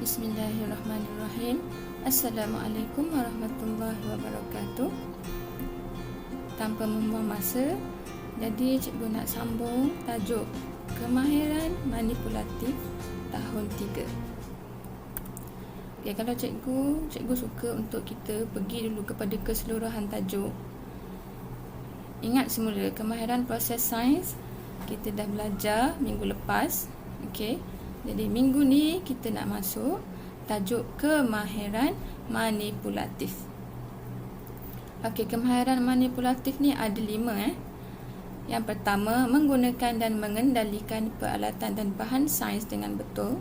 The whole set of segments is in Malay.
Bismillahirrahmanirrahim. Assalamualaikum warahmatullahi wabarakatuh. Tanpa membuang masa, jadi cikgu nak sambung tajuk kemahiran manipulatif tahun 3. Ya, kalau cikgu suka untuk kita pergi dulu kepada keseluruhan tajuk. Ingat semula kemahiran proses sains kita dah belajar minggu lepas. Okey. Jadi minggu ni kita nak masuk tajuk kemahiran manipulatif. Okey, kemahiran manipulatif ni ada 5 Yang pertama, menggunakan dan mengendalikan peralatan dan bahan sains dengan betul.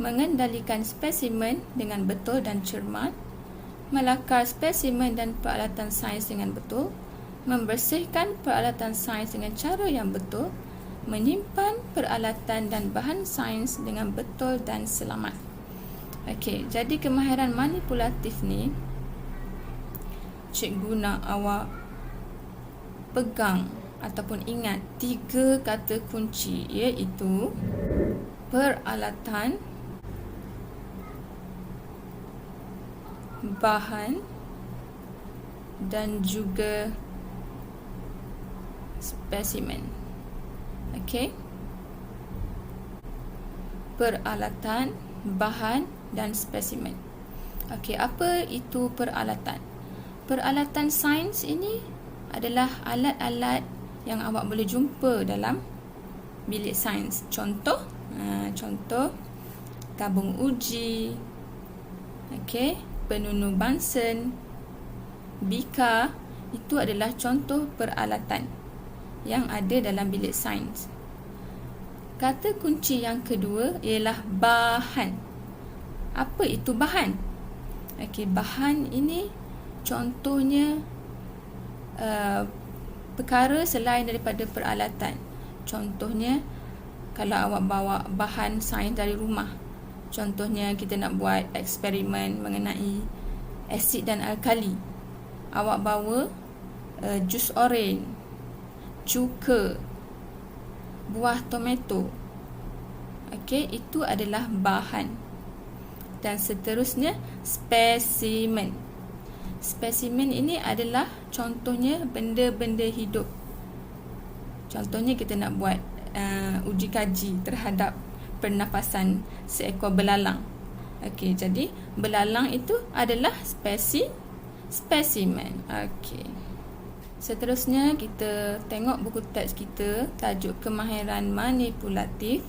Mengendalikan spesimen dengan betul dan cermat. Melakar spesimen dan peralatan sains dengan betul. Membersihkan peralatan sains dengan cara yang betul. Menyimpan peralatan dan bahan sains dengan betul dan selamat. Okey, jadi kemahiran manipulatif ni cikgu nak awak pegang ataupun ingat 3 kata kunci, iaitu peralatan, bahan dan juga spesimen. Okey. Peralatan, bahan dan spesimen. Okey, apa itu peralatan? Peralatan sains ini adalah alat-alat yang awak boleh jumpa dalam bilik sains. Contoh tabung uji, okey, penunu Bunsen, bika, itu adalah contoh peralatan yang ada dalam bilik sains. Kata kunci yang kedua ialah bahan. Apa itu bahan? Okey, bahan ini contohnya perkara selain daripada peralatan. Contohnya kalau awak bawa bahan sains dari rumah. Contohnya kita nak buat eksperimen mengenai asid dan alkali. Awak bawa jus oren, cuka, buah tomato. Okey, itu adalah bahan. Dan seterusnya spesimen. Spesimen ini adalah contohnya benda-benda hidup. Contohnya kita nak buat uji kaji terhadap pernafasan seekor belalang. Okey, jadi belalang itu adalah spesimen. Okey. Seterusnya kita tengok buku teks kita, tajuk kemahiran manipulatif.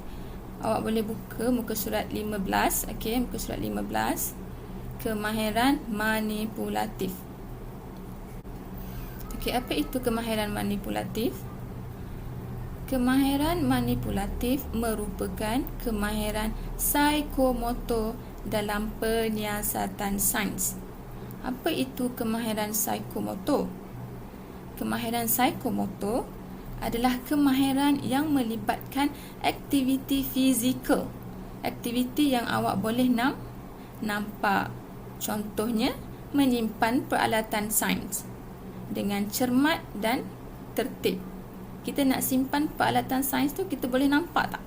Awak boleh buka muka surat 15. Okey, muka surat 15. Kemahiran manipulatif. Okey, apa itu kemahiran manipulatif? Kemahiran manipulatif merupakan kemahiran psikomotor dalam penyiasatan sains. Apa itu kemahiran psikomotor? Kemahiran psikomotor adalah kemahiran yang melibatkan aktiviti fizikal. Aktiviti yang awak boleh nampak. Contohnya, menyimpan peralatan sains dengan cermat dan tertib. Kita nak simpan peralatan sains tu, kita boleh nampak tak?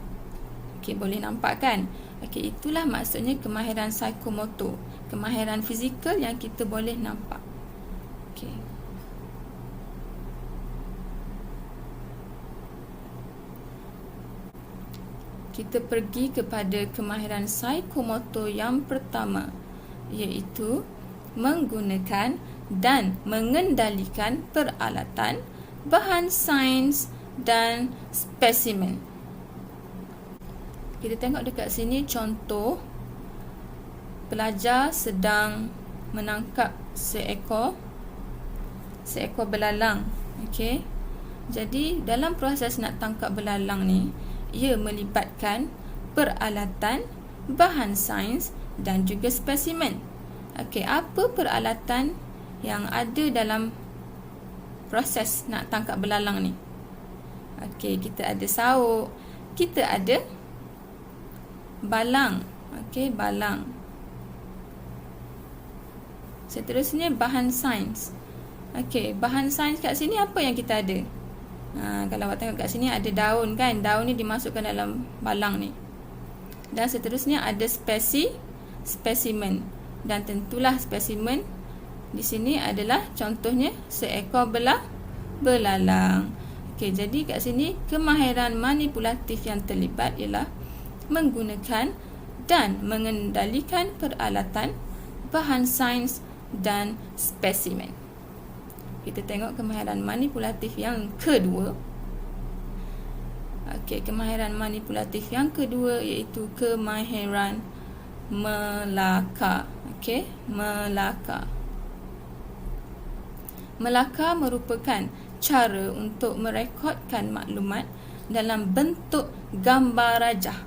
Okey, boleh nampak kan? Okey, itulah maksudnya kemahiran psikomotor. Kemahiran fizikal yang kita boleh nampak. Okey. Kita pergi kepada kemahiran psikomotor yang pertama, iaitu menggunakan dan mengendalikan peralatan, bahan sains dan spesimen. Kita tengok dekat sini contoh pelajar sedang menangkap seekor belalang. Okey. Jadi dalam proses nak tangkap belalang ni, ia melibatkan peralatan, bahan sains dan juga spesimen. Okey, apa peralatan yang ada dalam proses nak tangkap belalang ni? Okey, kita ada sauk, kita ada balang. Okey, balang. Seterusnya bahan sains. Okey, bahan sains kat sini apa yang kita ada? Kalau awak tengok kat sini ada daun kan. Daun ni dimasukkan dalam balang ni. Dan seterusnya ada spesimen. Dan tentulah spesimen di sini adalah contohnya seekor belalang. Okey, jadi kat sini kemahiran manipulatif yang terlibat ialah menggunakan dan mengendalikan peralatan, bahan sains dan spesimen. Kita tengok kemahiran manipulatif yang kedua. Okey, kemahiran manipulatif yang kedua iaitu kemahiran melakar. Okey, melakar. Melakar merupakan cara untuk merekodkan maklumat dalam bentuk gambar rajah.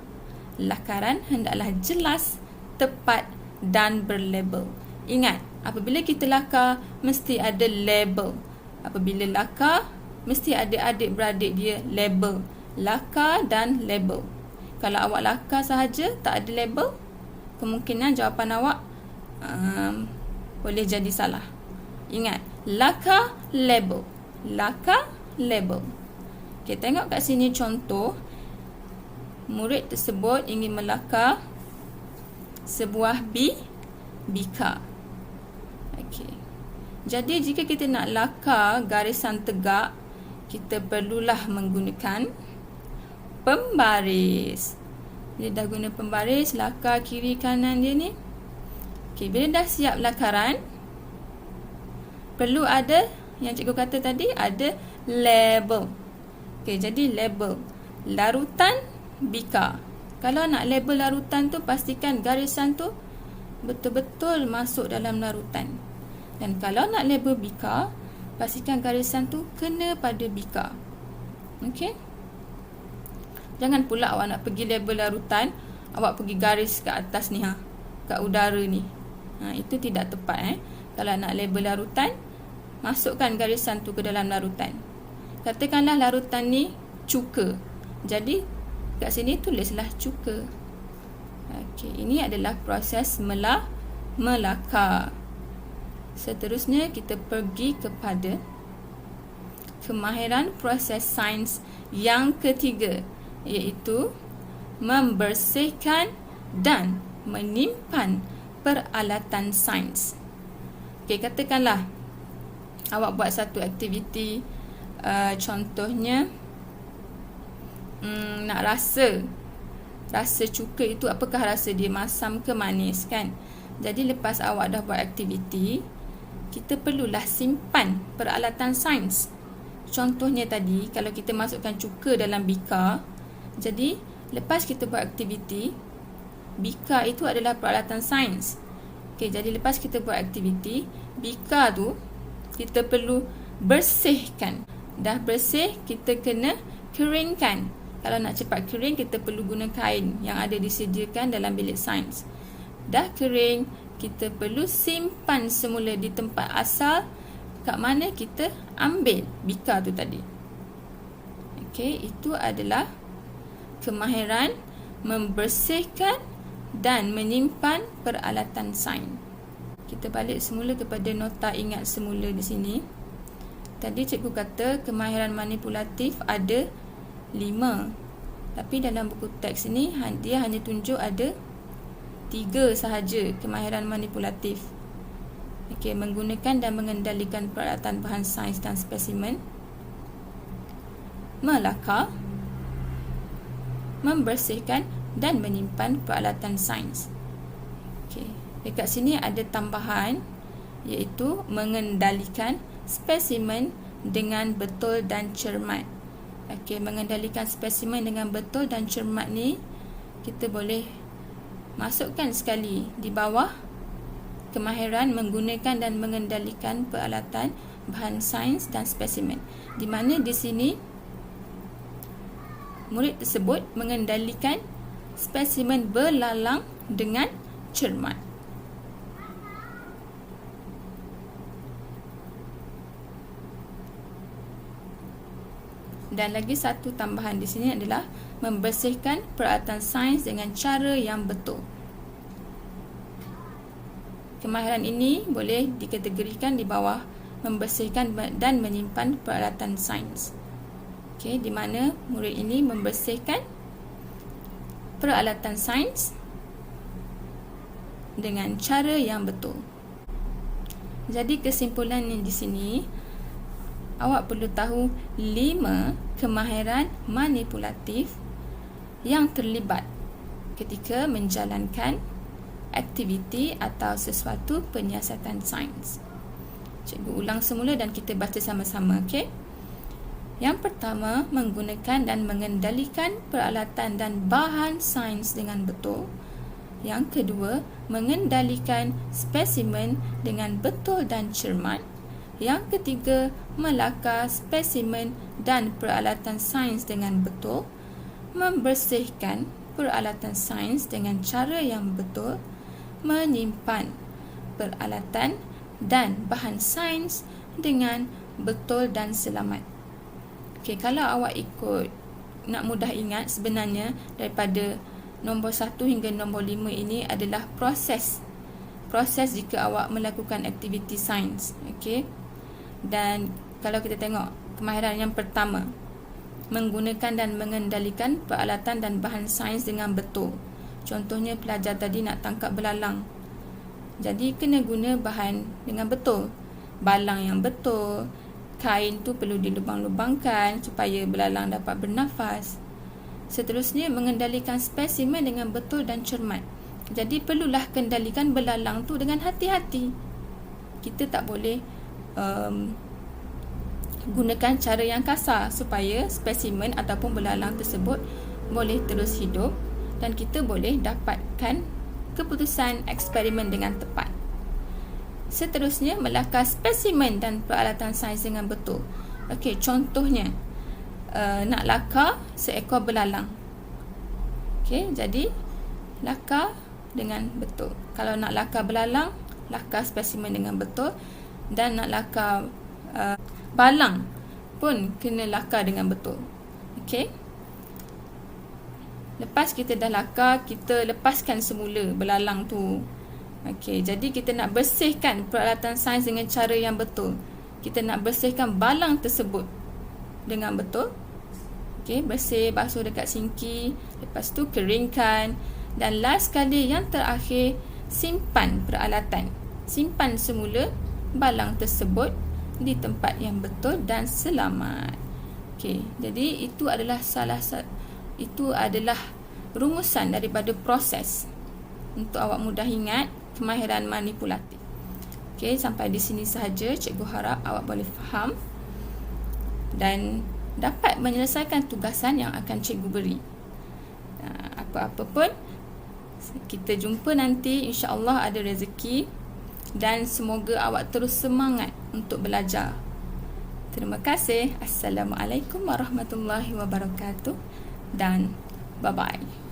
Lakaran hendaklah jelas, tepat dan berlabel. Ingat, apabila kita lakar, mesti ada label. Apabila lakar, mesti ada adik-beradik dia label. Lakar dan label. Kalau awak lakar sahaja, tak ada label, kemungkinan jawapan awak boleh jadi salah. Ingat, lakar, label. Lakar, label. Okay, tengok kat sini contoh. Murid tersebut ingin melakar sebuah bika. Okey. Jadi jika kita nak lakar garisan tegak, kita perlulah menggunakan pembaris. Bila dah guna pembaris, lakar kiri kanan dia ni. Okey, bila dah siap lakaran, perlu ada yang cikgu kata tadi, ada label. Okey, jadi label larutan bika. Kalau nak label larutan tu, pastikan garisan tu betul-betul masuk dalam larutan. Dan kalau nak label bika, pastikan garisan tu kena pada bika. Okey. Jangan pula awak nak pergi label larutan, awak pergi garis kat atas ni, kat udara ni. Itu tidak tepat. Kalau nak label larutan, masukkan garisan tu ke dalam larutan. Katakanlah larutan ni cuka. Jadi kat sini tulislah cuka. Okey, ini adalah proses melakar. Seterusnya kita pergi kepada kemahiran proses sains yang ketiga, iaitu membersihkan dan menyimpan peralatan sains. Okey, katakanlah awak buat satu aktiviti, contohnya nak rasa cuka itu apakah rasa dia, masam ke manis kan. Jadi lepas awak dah buat aktiviti, kita perlulah simpan peralatan sains. Contohnya tadi, kalau kita masukkan cuka dalam bika, jadi lepas kita buat aktiviti, bika itu adalah peralatan sains. Okey, jadi lepas kita buat aktiviti, bika tu kita perlu bersihkan. Dah bersih, kita kena keringkan. Kalau nak cepat kering, kita perlu guna kain yang ada disediakan dalam bilik sains. Dah kering, kita perlu simpan semula di tempat asal kat mana kita ambil bika tu tadi. Okey, itu adalah kemahiran membersihkan dan menyimpan peralatan sains. Kita balik semula kepada nota ingat semula di sini. Tadi cikgu kata kemahiran manipulatif ada 5. Tapi dalam buku teks ni dia hanya tunjuk ada 3 sahaja kemahiran manipulatif. Okey, menggunakan dan mengendalikan peralatan bahan sains dan spesimen, melakar, membersihkan dan menyimpan peralatan sains. Okey, dekat sini ada tambahan, iaitu mengendalikan spesimen dengan betul dan cermat. Okey, mengendalikan spesimen dengan betul dan cermat ni kita boleh masukkan sekali di bawah kemahiran menggunakan dan mengendalikan peralatan bahan sains dan spesimen, di mana di sini murid tersebut mengendalikan spesimen belalang dengan cermat. Dan lagi satu tambahan di sini adalah membersihkan peralatan sains dengan cara yang betul. Kemahiran ini boleh dikategorikan di bawah membersihkan dan menyimpan peralatan sains. Okey, di mana murid ini membersihkan peralatan sains dengan cara yang betul. Jadi kesimpulannya di sini, awak perlu tahu 5 kemahiran manipulatif yang terlibat ketika menjalankan aktiviti atau sesuatu penyiasatan sains. Cikgu ulang semula dan kita baca sama-sama, okey? Yang pertama, menggunakan dan mengendalikan peralatan dan bahan sains dengan betul. Yang kedua, mengendalikan spesimen dengan betul dan cermat. Yang ketiga, melakar spesimen dan peralatan sains dengan betul. Membersihkan peralatan sains dengan cara yang betul. Menyimpan peralatan dan bahan sains dengan betul dan selamat. Okey, kalau awak ikut, nak mudah ingat, sebenarnya daripada nombor 1 hingga nombor 5 ini adalah proses jika awak melakukan aktiviti sains. Okey. Dan kalau kita tengok kemahiran yang pertama, menggunakan dan mengendalikan peralatan dan bahan sains dengan betul. Contohnya pelajar tadi nak tangkap belalang. Jadi kena guna bahan dengan betul. Balang yang betul, kain tu perlu dilubang-lubangkan supaya belalang dapat bernafas. Seterusnya, mengendalikan spesimen dengan betul dan cermat. Jadi perlulah kendalikan belalang tu dengan hati-hati. Kita tak boleh gunakan cara yang kasar supaya spesimen ataupun belalang tersebut boleh terus hidup dan kita boleh dapatkan keputusan eksperimen dengan tepat. Seterusnya, melakar spesimen dan peralatan sains dengan betul. Okey, contohnya nak lakar seekor belalang. Okey, jadi lakar dengan betul. Kalau nak lakar belalang, lakar spesimen dengan betul. Dan nak lakar balang pun kena lakar dengan betul. Okey. Lepas kita dah lakar, kita lepaskan semula belalang tu. Okey, jadi kita nak bersihkan peralatan sains dengan cara yang betul. Kita nak bersihkan balang tersebut dengan betul. Okey, bersih, basuh dekat sinki, lepas tu keringkan, dan last kali yang terakhir, simpan peralatan. Simpan semula balang tersebut di tempat yang betul dan selamat. Okey, jadi itu adalah rumusan daripada proses untuk awak mudah ingat kemahiran manipulatif. Okey, sampai di sini sahaja. Cikgu harap awak boleh faham dan dapat menyelesaikan tugasan yang akan cikgu beri. Apa-apa pun, kita jumpa nanti, insya-Allah ada rezeki, dan semoga awak terus semangat untuk belajar. Terima kasih. Assalamualaikum warahmatullahi wabarakatuh dan bye-bye.